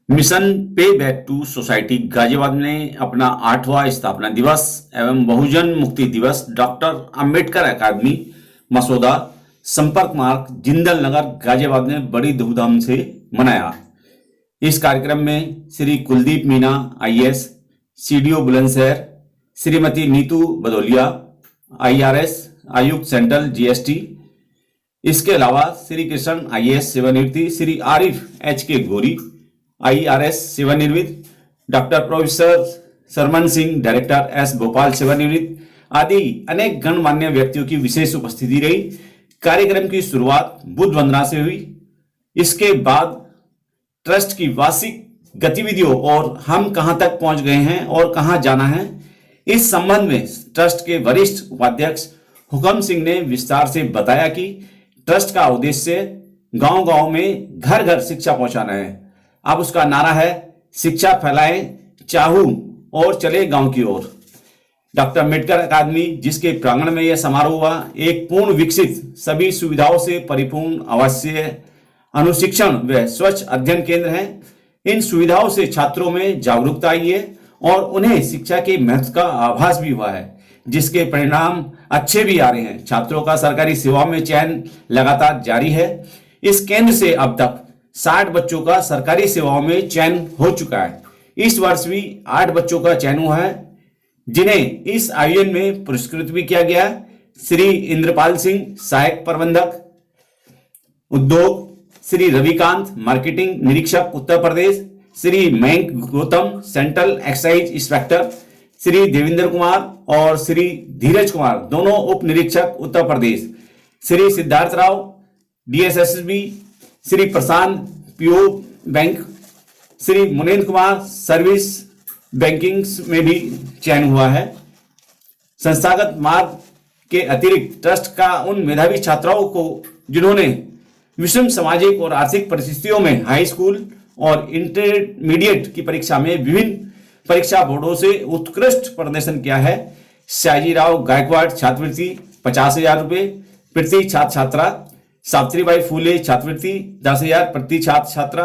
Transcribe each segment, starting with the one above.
Mission पे back to society Ghaziabad ने अपना 8वां स्थापना दिवस एवं बहुजन मुक्ति दिवस डॉक्टर अंबेडकर अकादमी मसौदा संपर्क मार्ग जिंदल नगर गाजियाबाद ने बड़ी धूमधाम से मनाया। इस कार्यक्रम में Shri Kuldeep Meena IAS, CDO Bulandshahr, Shrimati Neetu Bhadauliya IRS आयुक्त सेंट्रल जीएसटी, इसके अलावा श्री कृष्ण आईएएस सेवानिवृत्ति, श्री आरिफ एच के गोरी आईआरएस सेवानिवृत्त, doctor professor Sarman Singh director एस भोपाल सेवानिवृत्त आदि अनेक गणमान्य व्यक्तियों की विशेष उपस्थिति रही। कार्यक्रम की शुरुआत बुद्ध वंदना से हुई। इसके बाद ट्रस्ट की वार्षिक गतिविधियों और हम कहां तक पहुंच गए हैं और कहां जाना है, इस संबंध में ट्रस्ट के वरिष्ठ उपाध्यक्ष हुकम सिंह ने विस्तार से बताया कि ट्रस्ट का उद्देश्य गांव-गांव में घर घर शिक्षा पहुंचाना है। अब उसका नारा है, शिक्षा फैलाएं चाहूं और चले गांव की ओर। डॉक्टर अम्बेडकर अकादमी, जिसके प्रांगण में यह समारोह हुआ, एक पूर्ण विकसित सभी सुविधाओं से परिपूर्ण आवासीय अनुशिक्षण व स्वच्छ अध्ययन केंद्र है। इन सुविधाओं से छात्रों में जागरूकता आई है और उन्हें शिक्षा के महत्व का आभास भी हुआ है, जिसके परिणाम अच्छे भी आ रहे हैं। छात्रों का सरकारी सेवा में चयन लगातार जारी है। इस केंद्र से अब तक 60 बच्चों का सरकारी सेवाओं में चयन हो चुका है। इस वर्ष भी 8 बच्चों का चयन हुआ है, जिन्हें इस आयोजन में पुरस्कृत भी किया गया। श्री इंद्रपाल सिंह सहायक प्रबंधक उद्योग, श्री रविकांत मार्केटिंग निरीक्षक Uttar Pradesh, Shri Mayank Gautam central excise inspector, Shri Devendra Kumar और श्री धीरज कुमार दोनों उप निरीक्षक Uttar Pradesh, Shri Siddharth Rao DSSB, Shri Prashant PO bank, Shri Munendra Kumar service banking में भी चयन हुआ है। संस्थागत मार्ग के अतिरिक्त ट्रस्ट का उन मेधावी छात्राओं को जिन्होंने विषम सामाजिक और आर्थिक परिस्थितियों में हाई स्कूल और इंटरमीडिएट की परीक्षा में विभिन्न परीक्षा बोर्डों से उत्कृष्ट प्रदर्शन किया है। सयाजीराव गायकवाड़ छात्रवृत्ति 50,000 रुपये प्रति छात्र छात्रा, सावित्रीबाई फूले छात्रवृत्ति 10,000 प्रति छात्र छात्रा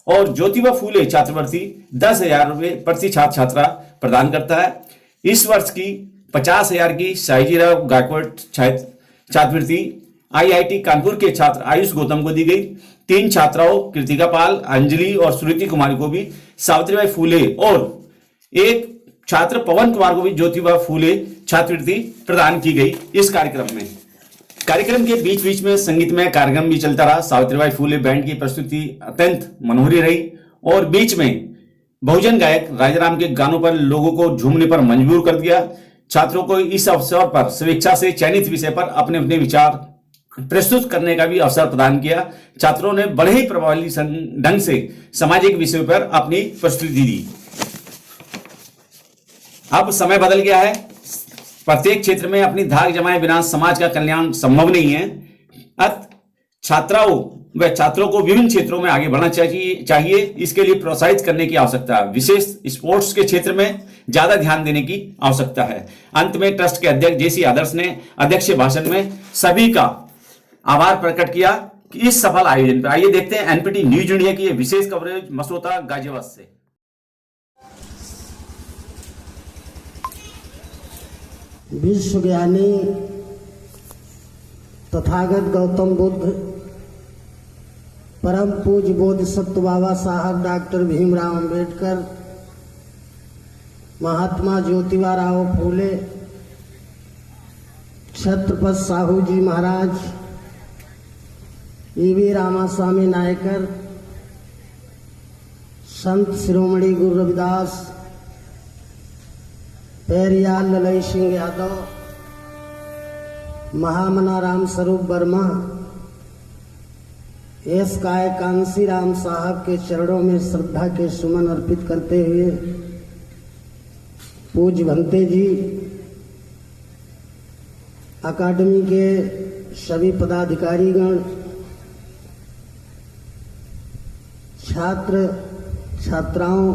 और ज्योतिबा फूले छात्रवृत्ति 10,000 रुपये प्रति छात्र छात्रा प्रदान करता है। इस वर्ष की 50,000 की सयाजीराव गायकवाड़ छात्रवृत्ति आईआईटी कानपुर के छात्र आयुष गौतम को दी गई। 3 छात्राओं कृतिका पाल, अंजलि और श्रुति कुमारी को भी सावित्रीबाई फूले और एक छात्र पवन कुमार को भी ज्योतिबा फूले छात्रवृत्ति प्रदान की गई। इस कार्यक्रम के बीच बीच में संगीतमय कार्यक्रम भी चलता रहा। सावित्रीबाई फूले बैंड की प्रस्तुति अत्यंत मनोहरी रही और बीच में बहुजन गायक राजाराम के गानों पर लोगों को झूमने पर मजबूर कर दिया। छात्रों को इस अवसर पर स्वेच्छा से चयनित विषय पर अपने अपने विचार प्रस्तुत करने का भी अवसर प्रदान किया। छात्रों ने बड़े ही प्रभावी ढंग से सामाजिक विषयों पर अपनी प्रस्तुति दी। अब समय बदल गया है। प्रत्येक क्षेत्र में अपनी धाक जमाए बिना समाज का कल्याण संभव नहीं है। अतः छात्राओं व छात्रों को विभिन्न क्षेत्रों में आगे बढ़ना चाहिए। इसके लिए प्रोत्साहित करने की आवश्यकता है। विशेष स्पोर्ट्स के क्षेत्र में ज्यादा ध्यान देने की आवश्यकता है। अंत में ट्रस्ट के अध्यक्ष जेसी आदर्श ने अध्यक्षीय भाषण में सभी का आभार प्रकट किया कि इस सफल आयोजन पर। आइए देखते हैं एनपीटी न्यूज इंडिया की विशेष कवरेज मसौदा गाजियाबाद से। विश्व ज्ञानी तथागत गौतम बुद्ध, परम पूज्य बोधिसत्व बाबा साहब डॉक्टर भीमराव अंबेडकर, महात्मा ज्योतिबा राव फूले, छत्रपति साहू जी महाराज, ईवी रामास्वामी नायकर, संत शिरोमणि गुरु रविदास, पेरियार ललई सिंह यादव, महामना राम स्वरूप वर्मा, एस काय कांसी राम साहब के चरणों में श्रद्धा के सुमन अर्पित करते हुए पूज्य भंते जी, अकादमी के सभी पदाधिकारीगण, छात्र छात्राओं,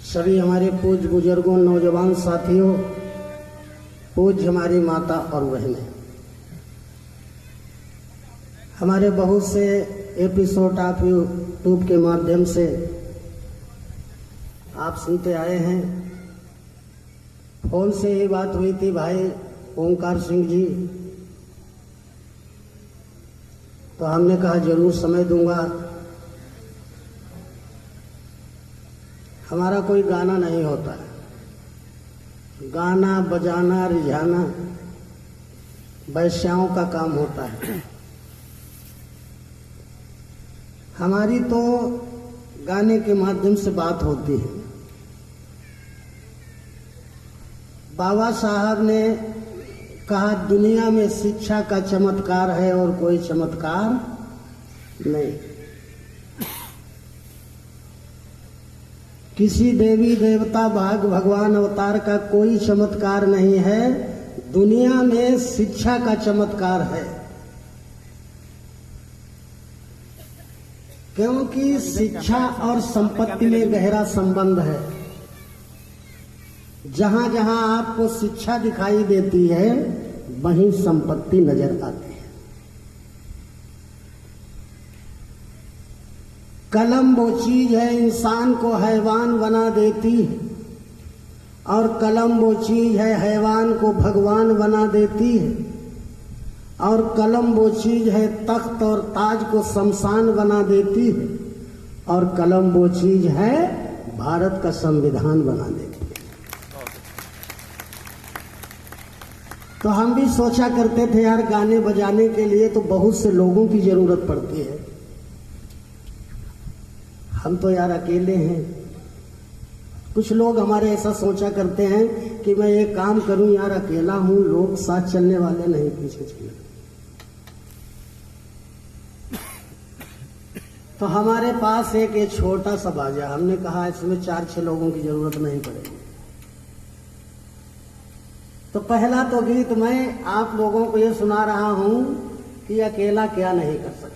सभी हमारे पूज्य बुजुर्गों, नौजवान साथियों, पूज्य हमारी माता और बहनें, हमारे बहुत से एपिसोड आप यूट्यूब के माध्यम से आप सुनते आए हैं। फोन से ही बात हुई थी भाई ओंकार सिंह जी, तो हमने कहा जरूर समय दूंगा। हमारा कोई गाना नहीं होता है, गाना बजाना रिझाना वैश्याओं का काम होता है। हमारी तो गाने के माध्यम से बात होती है। बाबा साहब ने कहा दुनिया में शिक्षा का चमत्कार है और कोई चमत्कार नहीं। किसी देवी देवता भाग भगवान अवतार का कोई चमत्कार नहीं है, दुनिया में शिक्षा का चमत्कार है। क्योंकि शिक्षा और संपत्ति में गहरा संबंध है। जहां जहां आपको शिक्षा दिखाई देती है वहीं संपत्ति नजर आती है। कलम वो चीज है इंसान को हैवान बना देती है, और कलम वो चीज है हैवान को भगवान बना देती है, और कलम वो चीज है तख्त और ताज को शमशान बना देती है, और कलम वो चीज है भारत का संविधान बना देती है। तो हम भी सोचा करते थे यार गाने बजाने के लिए तो बहुत से लोगों की जरूरत पड़ती है, हम तो यार अकेले हैं। कुछ लोग हमारे ऐसा सोचा करते हैं कि मैं ये काम करूं यार अकेला हूं, लोग साथ चलने वाले नहीं पीछे चलने। तो हमारे पास एक ये छोटा सा बाजा, हमने कहा इसमें 4-6 लोगों की जरूरत नहीं पड़ेगी। तो पहला तो गीत मैं आप लोगों को ये सुना रहा हूं कि अकेला क्या नहीं कर सकता।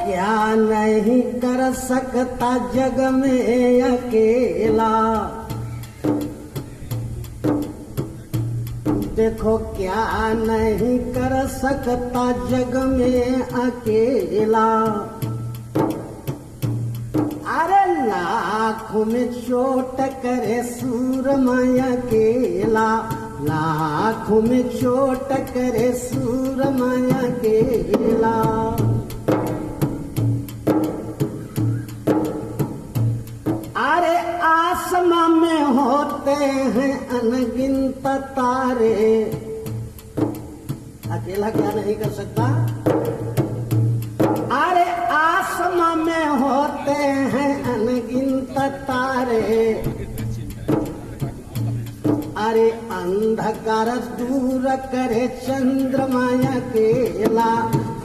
क्या नहीं कर सकता जग में अकेला, देखो क्या नहीं कर सकता जग में अकेला। अरे लाखों में चोट करे सूरमा अकेला, लाखों में चोट करे सूरमा अकेला। आसमां में होते हैं अनगिनत तारे, अकेला क्या नहीं कर सकता। अरे आसमां में होते हैं अनगिनत तारे, अरे अंधकार दूर करे चंद्रमा अकेला,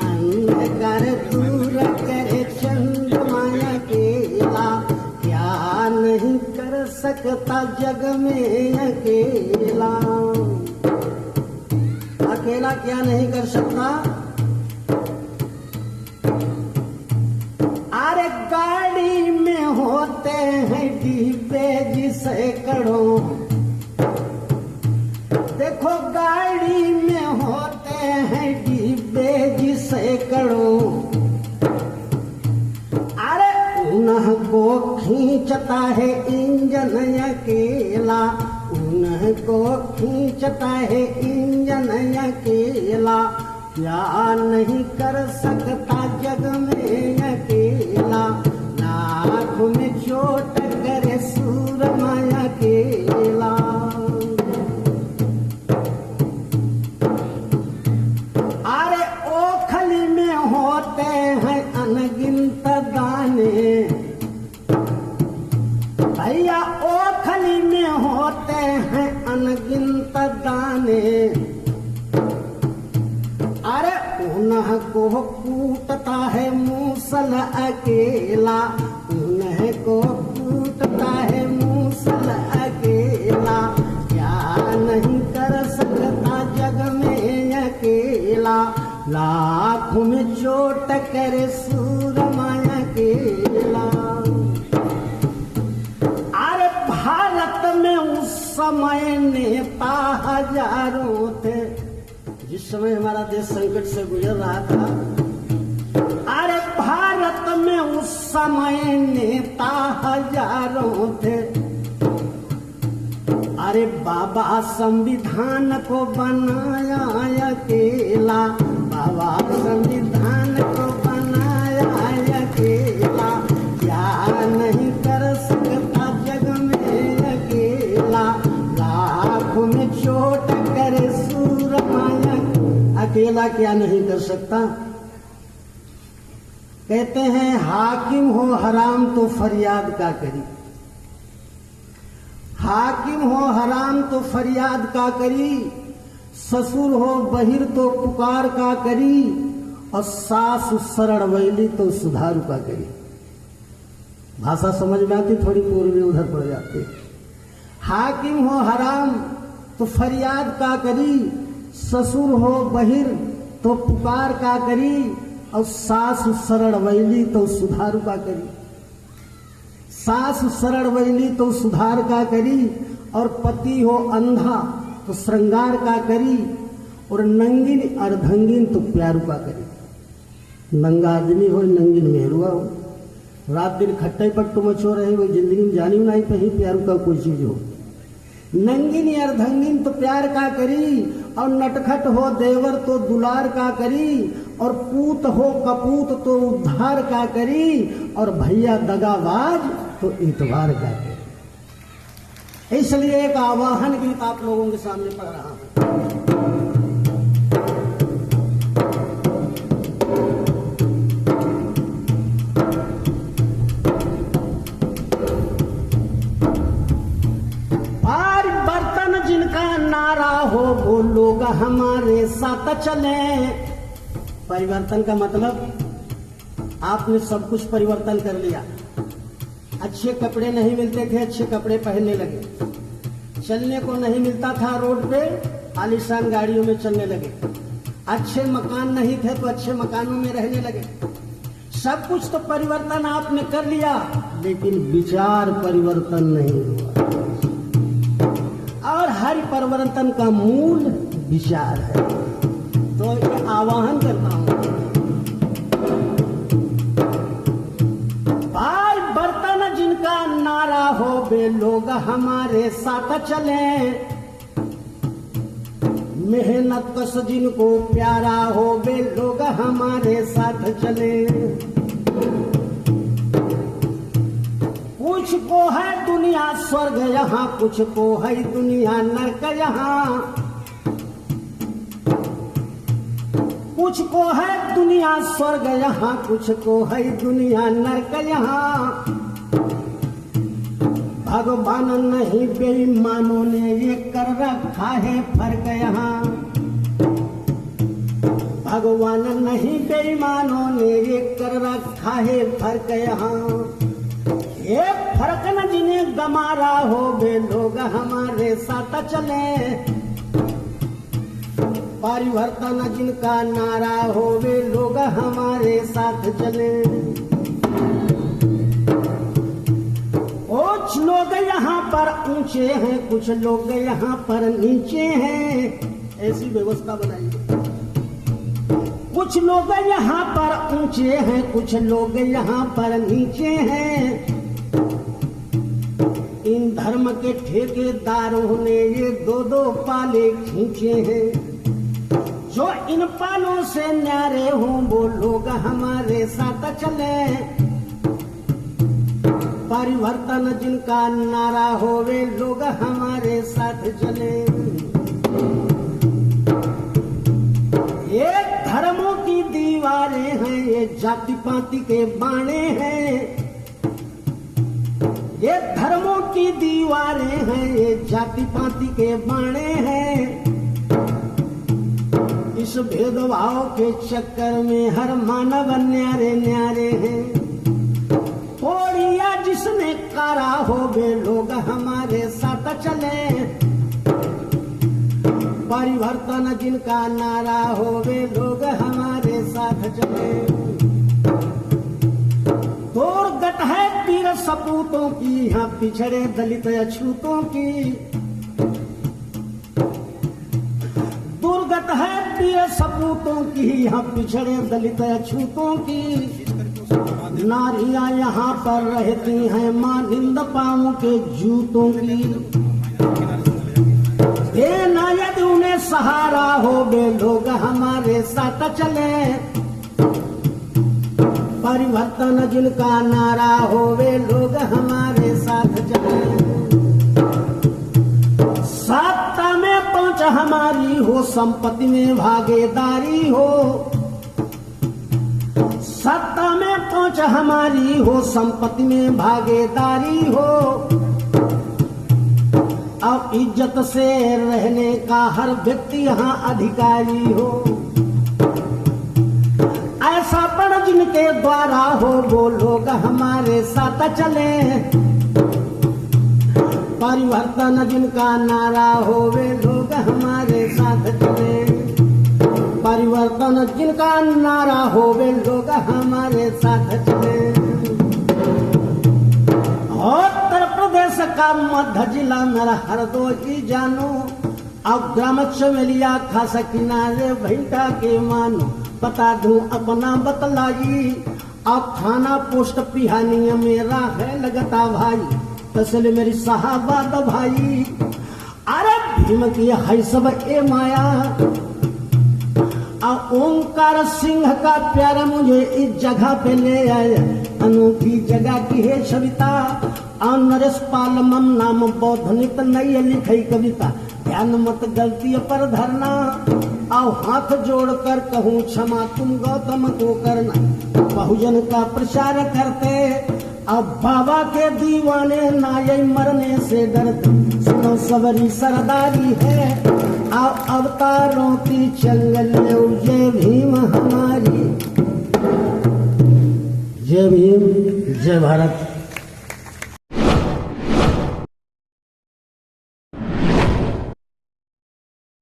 अंधकार दूर करे चंद्रमा अकेला। क्या नहीं कर सकता जग में अकेला, अकेला क्या नहीं कर सकता। अरे गाड़ी में होते हैं डिब्बे जिसे करो, देखो गाड़ी में होते हैं डिब्बे जिसे करो। उन्ह को खींचता है इंजन अकेला, उन्ह को खींचता है इंजन अकेला। क्या नहीं कर सकता जग में अकेला, लाखों में चोट करे सूरमा अकेला। अरे ओखली में होते हैं अनगिनत दाने, भैया ओखली में होते हैं अनगिनत दाने। अरे उन्ह को कूटता है मूसल अकेला, उन्ह को कूटता है मूसल अकेला। क्या नहीं कर सकता जग में अकेला, अकेला, लाखों में चोट करे सूरमा अकेला। अरे भारत में उस समय नेता हजारों थे, जिस समय हमारा देश संकट से गुजर रहा था। अरे भारत में उस समय नेता हजारों थे। अरे बाबा संविधान को बनाया अकेला, बाबा संविधान को बनाया अकेला। क्या नहीं कर सकता जग में अकेला, लाखों में चोट करे सूरमा अकेला क्या नहीं कर सकता। कहते हैं हाकिम हो हराम तो फरियाद का करी, हाकिम हो हराम तो फरियाद का करी, ससुर हो बहिर तो पुकार का करी, और सास शरण वैली तो सुधारू का करी। भाषा समझ में आती, थोड़ी पूर्वी उधर पड़ जाती। हाकिम हो हराम तो फरियाद का करी, ससुर हो बहिर तो पुकार का करी, और सास शरण वैली तो सुधार का करी। सास शरण वैली तो सुधार का करी, और पति हो अंधा तो श्रृंगार का करी, और नंगिन अर्धंगिन तो प्यारू का करी। नंगा आदमी हो नंगिन मेहरुआ हो, रात दिन खट्टे पट्टू मचो रहे हो, जिंदगी में जानी नहीं कहीं प्यारू का कोई चीज हो। नंगिन अर्धंगिन तो प्यार का करी, और नटखट हो देवर तो दुलार का करी, और पूत हो कपूत तो उद्धार का करी, और भैया दगाबाज तो इतवार का करी। इसलिए एक आवाहन गीत आप लोगों के सामने पढ़ रहा हूं। हो वो लोग हमारे साथ चले। परिवर्तन का मतलब आपने सब कुछ परिवर्तन कर लिया। अच्छे कपड़े नहीं मिलते थे, अच्छे कपड़े पहनने लगे। चलने को नहीं मिलता था रोड पे, आलीशान गाड़ियों में चलने लगे। अच्छे मकान नहीं थे तो अच्छे मकानों में रहने लगे। सब कुछ तो परिवर्तन आपने कर लिया, लेकिन विचार परिवर्तन नहीं हुआ। और हर परिवर्तन का मूल विचार है। तो ये आवाहन करता हूं, भाई बर्तन जिनका नारा हो वे लोग हमारे साथ चले। मेहनत कश जिनको प्यारा हो वे लोग हमारे साथ चले। कुछ को है दुनिया स्वर्ग यहाँ, कुछ को है दुनिया नरक यहाँ। कुछ को है दुनिया स्वर्ग यहाँ, कुछ को है दुनिया नरक यहाँ। भगवान नहीं बेईमानों ने ये कर रखा है फर्क यहाँ। भगवान नहीं बेईमानों ने ये कर रखा है फर्क यहाँ। ये फर्क न जिन्हें गमारा हो वे लोग हमारे साथ चले। परिवर्तन जिनका नारा हो वे लोग हमारे साथ चले। कुछ लोग यहाँ पर ऊंचे हैं, कुछ लोग यहाँ पर नीचे हैं। ऐसी व्यवस्था बनाइए। कुछ लोग यहाँ पर ऊंचे हैं, कुछ लोग यहाँ पर नीचे हैं। इन धर्म के ठेकेदारों ने ये दो दो पाले खींचे हैं। जो इन पालों से न्यारे हों वो लोग हमारे साथ चले। परिवर्तन जिनका नारा हो वे लोग हमारे साथ चले। ये धर्मों की दीवारें हैं, ये जाति पाति के बाणे हैं। ये धर्मों की दीवारें हैं, ये जाति पाति के बाणे हैं। इस भेदभाव के चक्कर में हर मानव न्यारे न्यारे हैं। कोड़िया जिसने कारा हो वे लोग हमारे साथ चले। परिवर्तन जिनका नारा हो वे लोग हमारे साथ चले। दुर्गत है वीर सपूतों की, यहाँ पिछड़े दलित अछूतों की। दुर्गत है वीर सपूतों की, यहाँ पिछड़े दलित अछूतों की। नारियां यहाँ पर रहती हैं मानिंद पाँव के जूतों की। देना यदि उन्हें सहारा हो वे लोग हमारे साथ चले। परिवर्तन जिनका नारा हो वे लोग हमारे साथ चले। सत्ता में पहुंच हमारी हो, संपत्ति में भागीदारी हो। सत्ता में पहुंच हमारी हो, संपत्ति में भागीदारी हो। अब इज्जत से रहने का हर व्यक्ति यहाँ अधिकारी हो। ऐसा पण जिनके द्वारा हो वो लोग हमारे साथ चले। परिवर्तन जिनका नारा हो वे लोग हमारे साथ चले। परिवर्तन जिनका नारा हो वे लोग हमारे साथ चले। उत्तर प्रदेश का मध्य जिला मेरा हरदोई जानो। अब ग्राम चमेलिया खासा किनारे भैंटा के मानो। बता दूं अपना बतलाई, अब थाना पोस्ट पिहानिया मेरा है लगता भाई। तसल मेरी साहबाद भाई, अरे भीम की है सब ए माया। ओंकार सिंह का प्यारा मुझे इस जगह पे ले आया। अनूठी जगह की है सविता। नरेश पाल मम नाम बौद्ध नित नई लिखई कविता। ध्यान मत गलती पर धरना, आओ हाथ जोड़कर कहूँ क्षमा तुम गौतम को करना। बहुजन का प्रचार करते अब बाबा के दीवाने नाये मरने से डरते। सुनो सबरी सरदारी है, आओ अवतारों की चंगल जय भीम हमारी। जय भीम, जय भारत।